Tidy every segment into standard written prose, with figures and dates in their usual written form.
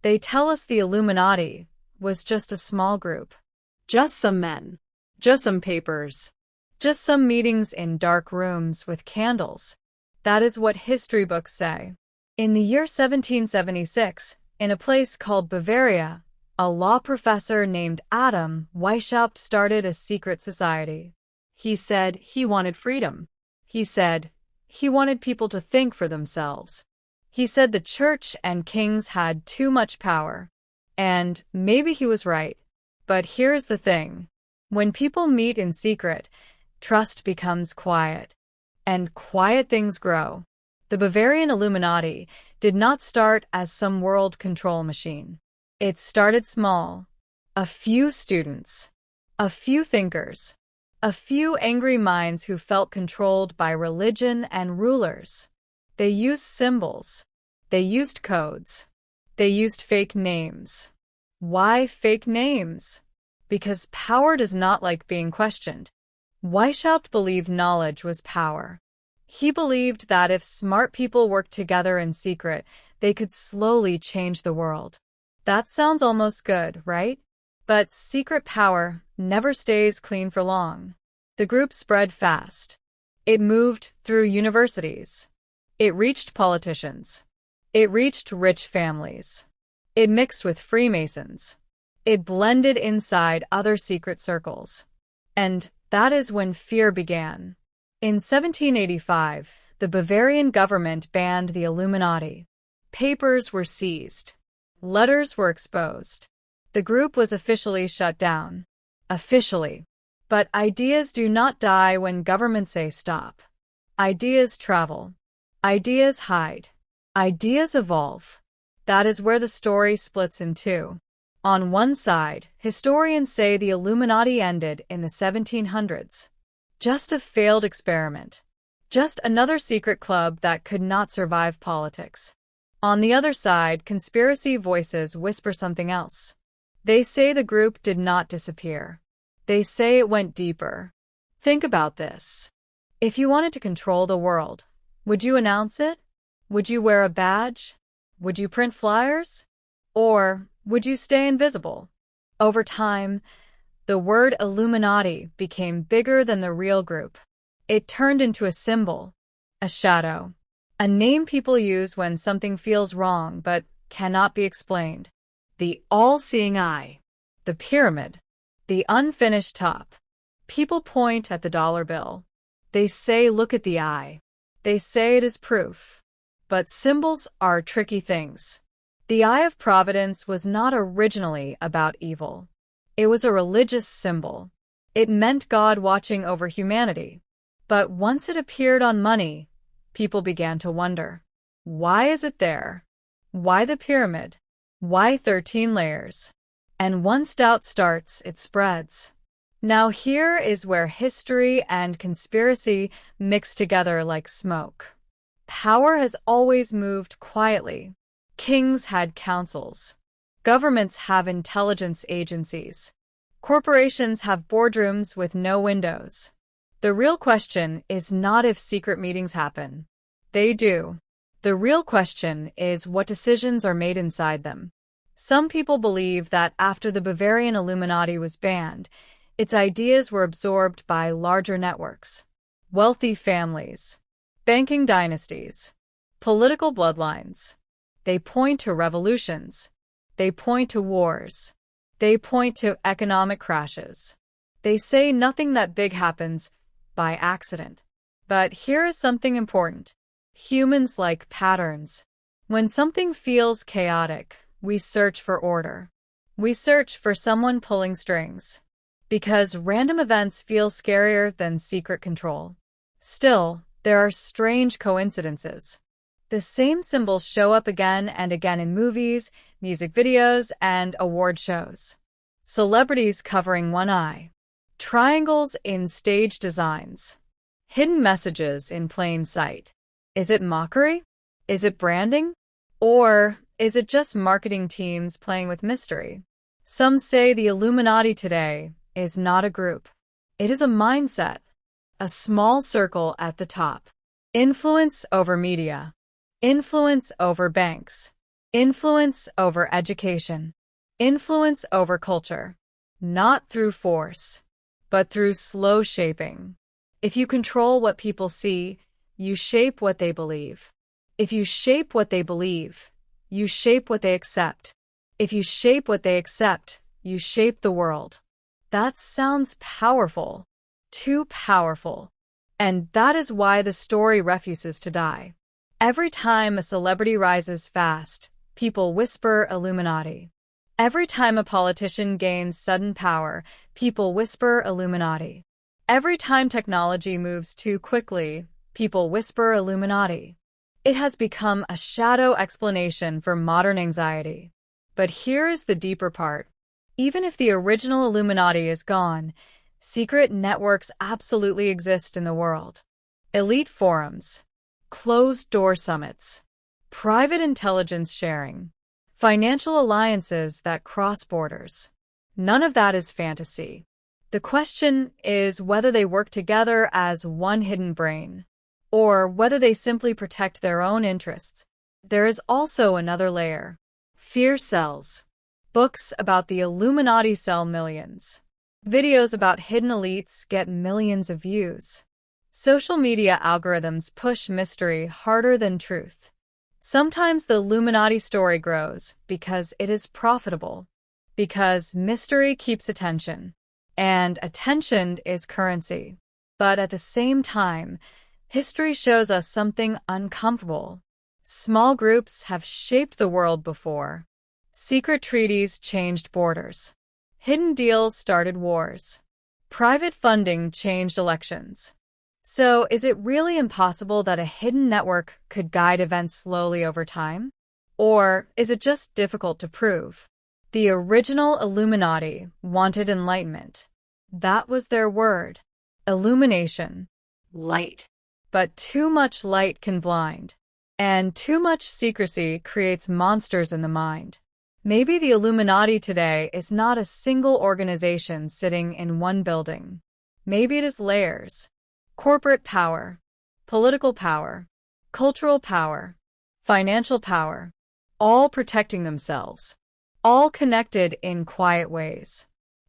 They tell us the Illuminati was just a small group. Just some men. Just some papers. Just some meetings in dark rooms with candles. That is what history books say. In the year 1776, in a place called Bavaria, a law professor named Adam Weishaupt started a secret society. He said he wanted freedom. He said he wanted people to think for themselves. He said the church and kings had too much power. And maybe he was right. But here's the thing. When people meet in secret, trust becomes quiet. And quiet things grow. The Bavarian Illuminati did not start as some world control machine. It started small. A few students. A few thinkers. A few angry minds who felt controlled by religion and rulers. They used symbols. They used codes. They used fake names. Why fake names? Because power does not like being questioned. Weishaupt believed knowledge was power. He believed that if smart people worked together in secret, they could slowly change the world. That sounds almost good, right? But secret power never stays clean for long. The group spread fast. It moved through universities. It reached politicians. It reached rich families. It mixed with Freemasons. It blended inside other secret circles. And that is when fear began. In 1785, the Bavarian government banned the Illuminati. Papers were seized. Letters were exposed. The group was officially shut down. Officially. But ideas do not die when governments say stop. Ideas travel. Ideas hide. Ideas evolve. That is where the story splits in two. On one side, historians say the Illuminati ended in the 1700s. Just a failed experiment. Just another secret club that could not survive politics. On the other side, conspiracy voices whisper something else. They say the group did not disappear. They say it went deeper. Think about this. If you wanted to control the world, would you announce it? Would you wear a badge? Would you print flyers? Or would you stay invisible? Over time, the word Illuminati became bigger than the real group. It turned into a symbol, a shadow, a name people use when something feels wrong but cannot be explained. The all-seeing eye, the pyramid, the unfinished top. People point at the dollar bill. They say, look at the eye. They say it is proof. But symbols are tricky things. The Eye of Providence was not originally about evil. It was a religious symbol. It meant God watching over humanity. But once it appeared on money, people began to wonder. Why is it there? Why the pyramid? Why 13 layers? And once doubt starts, it spreads. Now here is where history and conspiracy mix together like smoke. Power has always moved quietly. Kings had councils. Governments have intelligence agencies. Corporations have boardrooms with no windows. The real question is not if secret meetings happen. They do. The real question is what decisions are made inside them. Some people believe that after the Bavarian Illuminati was banned, its ideas were absorbed by larger networks, wealthy families, banking dynasties, political bloodlines. They point to revolutions. They point to wars. They point to economic crashes. They say nothing that big happens by accident. But here is something important. Humans like patterns. When something feels chaotic, we search for order. We search for someone pulling strings. Because random events feel scarier than secret control. Still, there are strange coincidences. The same symbols show up again and again in movies, music videos, and award shows. Celebrities covering one eye. Triangles in stage designs. Hidden messages in plain sight. Is it mockery? Is it branding? Or is it just marketing teams playing with mystery? Some say the Illuminati today is not a group. It is a mindset. A small circle at the top. Influence over media. Influence over banks. Influence over education. Influence over culture. Not through force, but through slow shaping. If you control what people see, you shape what they believe. If you shape what they believe, you shape what they accept. If you shape what they accept, you shape the world. That sounds powerful. Too powerful. And that is why the story refuses to die. Every time a celebrity rises fast, people whisper Illuminati. Every time a politician gains sudden power, people whisper Illuminati. Every time technology moves too quickly, people whisper Illuminati. It has become a shadow explanation for modern anxiety. But here is the deeper part. Even if the original Illuminati is gone, secret networks absolutely exist in the world. Elite forums, closed-door summits, private intelligence sharing, financial alliances that cross borders. None of that is fantasy. The question is whether they work together as one hidden brain, or whether they simply protect their own interests. There is also another layer. Fear sells. Books about the Illuminati sell millions. Videos about hidden elites get millions of views. Social media algorithms push mystery harder than truth. Sometimes the Illuminati story grows because it is profitable, because mystery keeps attention, and attention is currency. But at the same time, history shows us something uncomfortable. Small groups have shaped the world before. Secret treaties changed borders. Hidden deals started wars. Private funding changed elections. So, is it really impossible that a hidden network could guide events slowly over time? Or is it just difficult to prove? The original Illuminati wanted enlightenment. That was their word. Illumination. Light. But too much light can blind. And too much secrecy creates monsters in the mind. Maybe the Illuminati today is not a single organization sitting in one building. Maybe it is layers. Corporate power, political power, cultural power, financial power, all protecting themselves, all connected in quiet ways,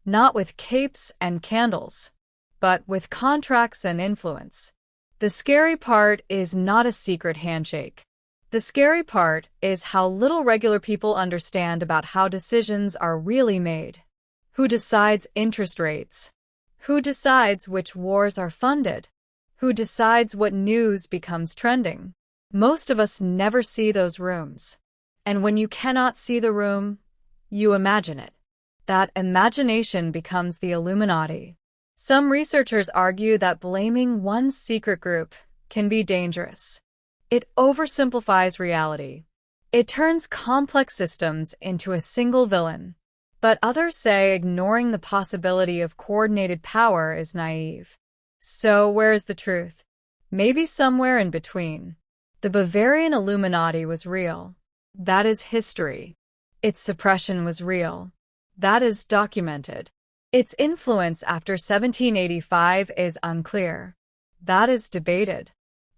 not with capes and candles, but with contracts and influence. The scary part is not a secret handshake. The scary part is how little regular people understand about how decisions are really made. Who decides interest rates? Who decides which wars are funded? Who decides what news becomes trending? Most of us never see those rooms. And when you cannot see the room, you imagine it. That imagination becomes the Illuminati. Some researchers argue that blaming one secret group can be dangerous. It oversimplifies reality. It turns complex systems into a single villain. But others say ignoring the possibility of coordinated power is naive. So where is the truth? Maybe somewhere in between. The Bavarian Illuminati was real. That is history. Its suppression was real. That is documented. Its influence after 1785 is unclear. That is debated.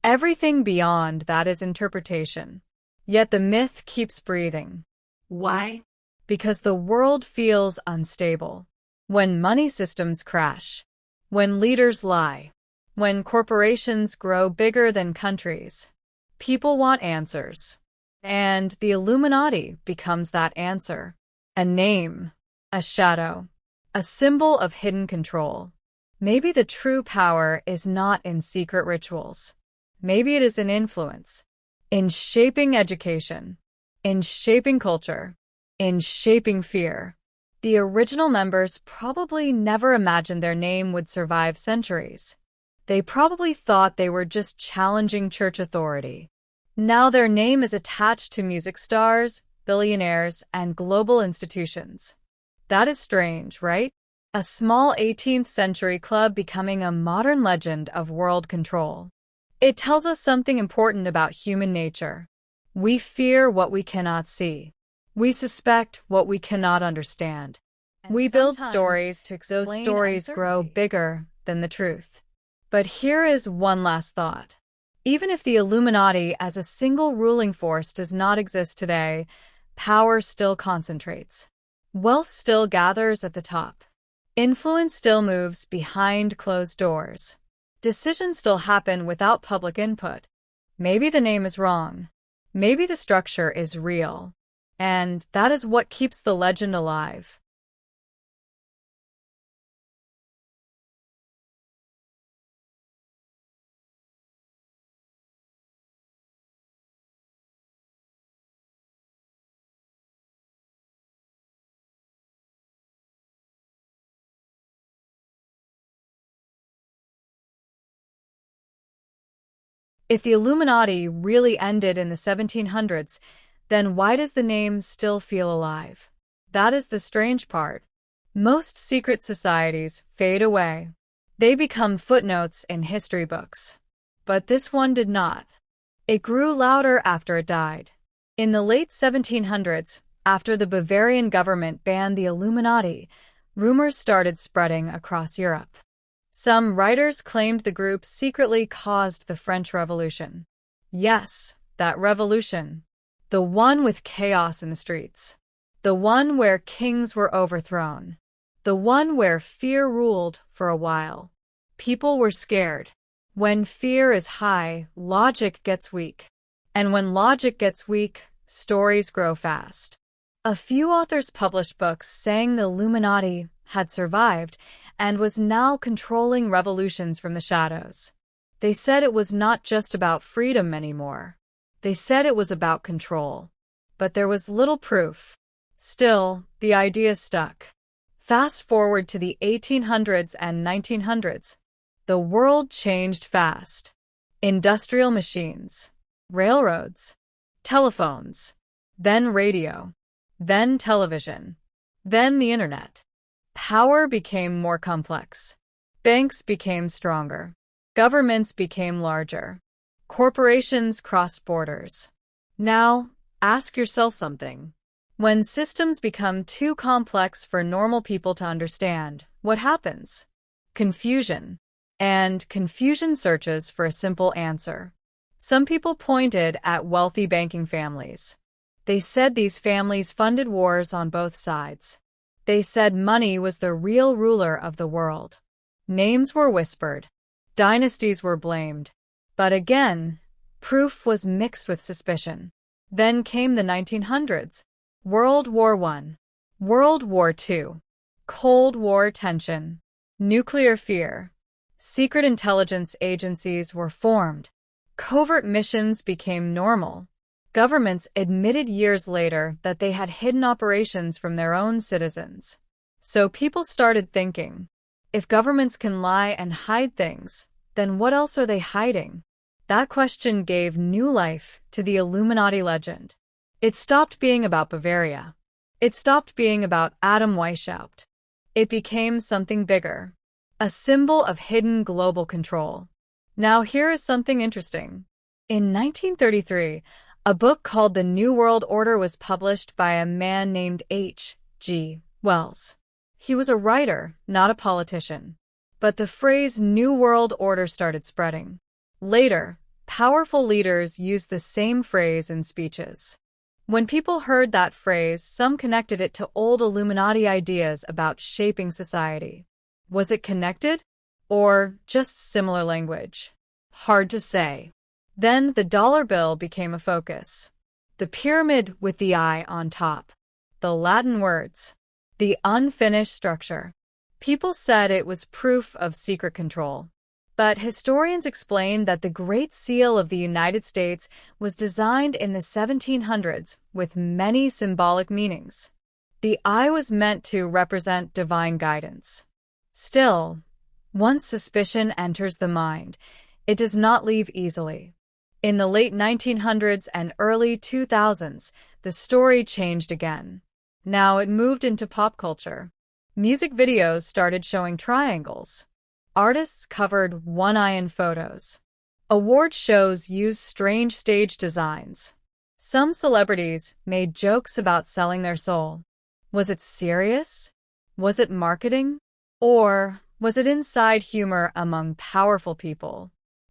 Everything beyond that is interpretation. Yet the myth keeps breathing. Why? Because the world feels unstable. When money systems crash, when leaders lie, when corporations grow bigger than countries, people want answers. And the Illuminati becomes that answer. A name, a shadow, a symbol of hidden control. Maybe the true power is not in secret rituals. Maybe it is in influence, in shaping education, in shaping culture, in shaping fear. The original members probably never imagined their name would survive centuries. They probably thought they were just challenging church authority. Now their name is attached to music stars, billionaires, and global institutions. That is strange, right? A small 18th century club becoming a modern legend of world control. It tells us something important about human nature. We fear what we cannot see. We suspect what we cannot understand. We build stories to explain those stories grow bigger than the truth. But here is one last thought. Even if the Illuminati as a single ruling force does not exist today, power still concentrates. Wealth still gathers at the top. Influence still moves behind closed doors. Decisions still happen without public input. Maybe the name is wrong. Maybe the structure is real. And that is what keeps the legend alive. If the Illuminati really ended in the 1700s, then why does the name still feel alive? That is the strange part. Most secret societies fade away. They become footnotes in history books. But this one did not. It grew louder after it died. In the late 1700s, after the Bavarian government banned the Illuminati, rumors started spreading across Europe. Some writers claimed the group secretly caused the French Revolution. Yes, that revolution. The one with chaos in the streets. The one where kings were overthrown. The one where fear ruled for a while. People were scared. When fear is high, logic gets weak. And when logic gets weak, stories grow fast. A few authors published books saying the Illuminati had survived and was now controlling revolutions from the shadows. They said it was not just about freedom anymore. They said it was about control. But there was little proof. Still, the idea stuck. Fast forward to the 1800s and 1900s. The world changed fast. Industrial machines, railroads, telephones, then radio, then television, then the internet. Power became more complex. Banks became stronger. Governments became larger. Corporations crossed borders. Now, ask yourself something. When systems become too complex for normal people to understand, what happens? Confusion. And confusion searches for a simple answer. Some people pointed at wealthy banking families. They said these families funded wars on both sides. They said money was the real ruler of the world. Names were whispered. Dynasties were blamed. But again, proof was mixed with suspicion. Then came the 1900s. World War I. World War II. Cold War tension. Nuclear fear. Secret intelligence agencies were formed. Covert missions became normal. Governments admitted years later that they had hidden operations from their own citizens. So people started thinking, if governments can lie and hide things, then what else are they hiding? That question gave new life to the Illuminati legend. It stopped being about Bavaria. It stopped being about Adam Weishaupt. It became something bigger, a symbol of hidden global control. Now here is something interesting. In 1933, a book called The New World Order was published by a man named H.G. Wells. He was a writer, not a politician. But the phrase New World Order started spreading. Later, powerful leaders used the same phrase in speeches. When people heard that phrase, some connected it to old Illuminati ideas about shaping society. Was it connected? Or just similar language? Hard to say. Then the dollar bill became a focus. The pyramid with the eye on top. The Latin words. The unfinished structure. People said it was proof of secret control. But historians explain that the Great Seal of the United States was designed in the 1700s with many symbolic meanings. The eye was meant to represent divine guidance. Still, once suspicion enters the mind, it does not leave easily. In the late 1900s and early 2000s, the story changed again. Now it moved into pop culture. Music videos started showing triangles. Artists covered one eye in photos. Award shows used strange stage designs. Some celebrities made jokes about selling their soul. Was it serious? Was it marketing? Or was it inside humor among powerful people?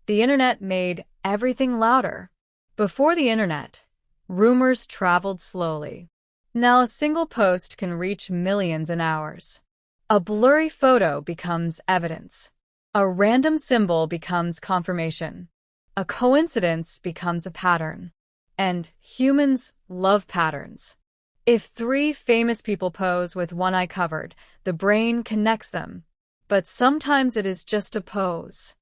The internet made everything louder. Before the internet, rumors traveled slowly. Now a single post can reach millions in hours. A blurry photo becomes evidence. A random symbol becomes confirmation. A coincidence becomes a pattern. And humans love patterns. If three famous people pose with one eye covered, the brain connects them. But sometimes it is just a pose.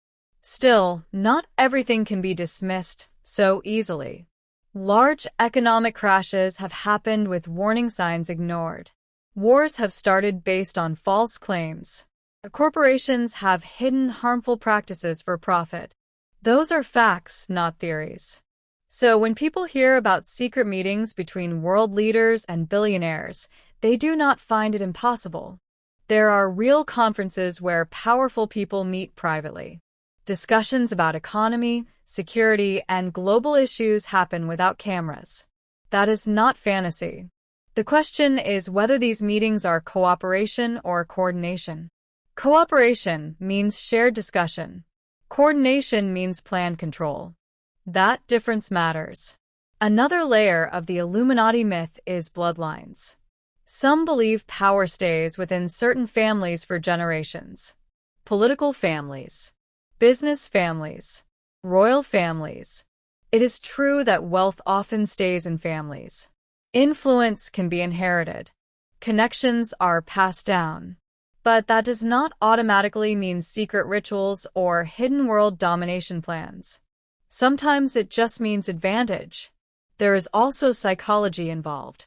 Still, not everything can be dismissed so easily. Large economic crashes have happened with warning signs ignored. Wars have started based on false claims. Corporations have hidden harmful practices for profit. Those are facts, not theories. So when people hear about secret meetings between world leaders and billionaires, they do not find it impossible. There are real conferences where powerful people meet privately. Discussions about economy, security, and global issues happen without cameras. That is not fantasy. The question is whether these meetings are cooperation or coordination. Cooperation means shared discussion. Coordination means planned control. That difference matters. Another layer of the Illuminati myth is bloodlines. Some believe power stays within certain families for generations. Political families, business families, royal families. It is true that wealth often stays in families. Influence can be inherited. Connections are passed down. But that does not automatically mean secret rituals or hidden world domination plans. Sometimes it just means advantage. There is also psychology involved.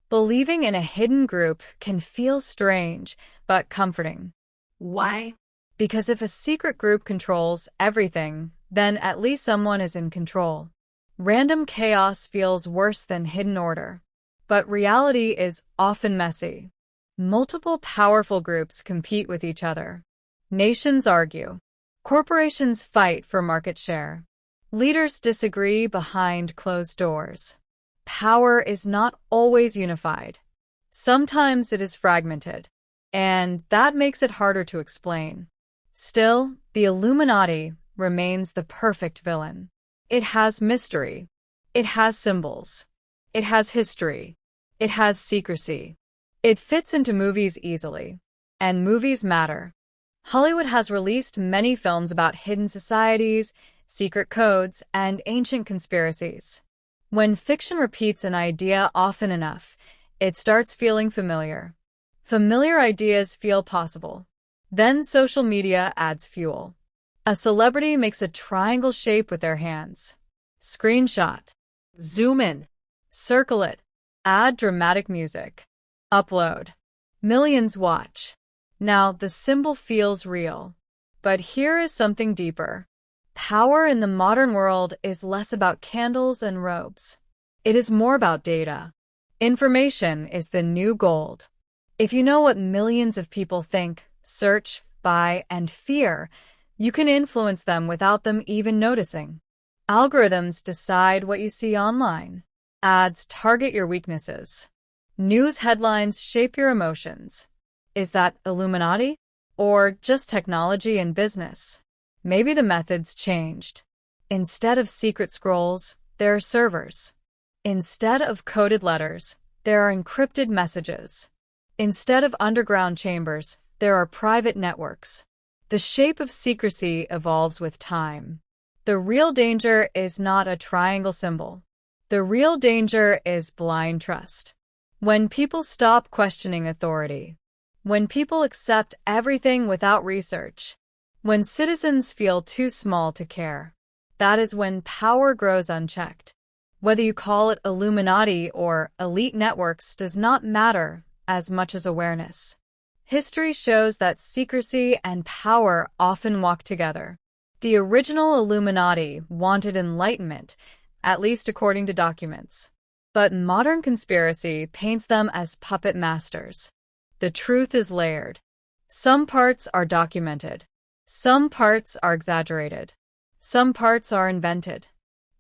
Believing in a hidden group can feel strange, but comforting. Why? Because if a secret group controls everything, then at least someone is in control. Random chaos feels worse than hidden order. But reality is often messy. Multiple powerful groups compete with each other. Nations argue. Corporations fight for market share. Leaders disagree behind closed doors. Power is not always unified. Sometimes it is fragmented, and that makes it harder to explain. Still, the Illuminati remains the perfect villain. It has mystery. It has symbols. It has history. It has secrecy. It fits into movies easily. And movies matter. Hollywood has released many films about hidden societies, secret codes, and ancient conspiracies. When fiction repeats an idea often enough, it starts feeling familiar. Familiar ideas feel possible. Then social media adds fuel. A celebrity makes a triangle shape with their hands. Screenshot. Zoom in. Circle it. Add dramatic music. Upload. Millions watch. Now the symbol feels real. But here is something deeper. Power in the modern world is less about candles and robes. It is more about data. Information is the new gold. If you know what millions of people think, search, buy, and fear, you can influence them without them even noticing. Algorithms decide what you see online. Ads target your weaknesses. News headlines shape your emotions. Is that Illuminati? Or just technology and business? Maybe the methods changed. Instead of secret scrolls, there are servers. Instead of coded letters, there are encrypted messages. Instead of underground chambers, there are private networks. The shape of secrecy evolves with time. The real danger is not a triangle symbol. The real danger is blind trust. When people stop questioning authority. When people accept everything without research. When citizens feel too small to care, that is when power grows unchecked. Whether you call it Illuminati or elite networks does not matter as much as awareness. History shows that secrecy and power often walk together. The original Illuminati wanted enlightenment, at least according to documents. But modern conspiracy paints them as puppet masters. The truth is layered. Some parts are documented. Some parts are exaggerated. Some parts are invented.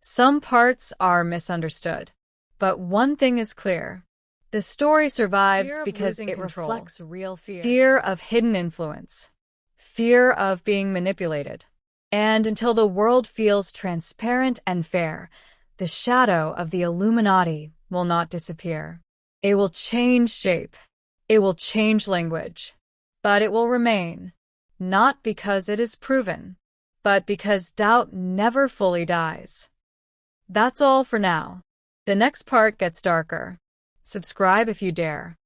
Some parts are misunderstood. But one thing is clear. The story survives because it reflects real fears. Fear of hidden influence. Fear of being manipulated. And until the world feels transparent and fair, the shadow of the Illuminati will not disappear. It will change shape. It will change language. But it will remain, not because it is proven, but because doubt never fully dies. That's all for now. The next part gets darker. Subscribe if you dare.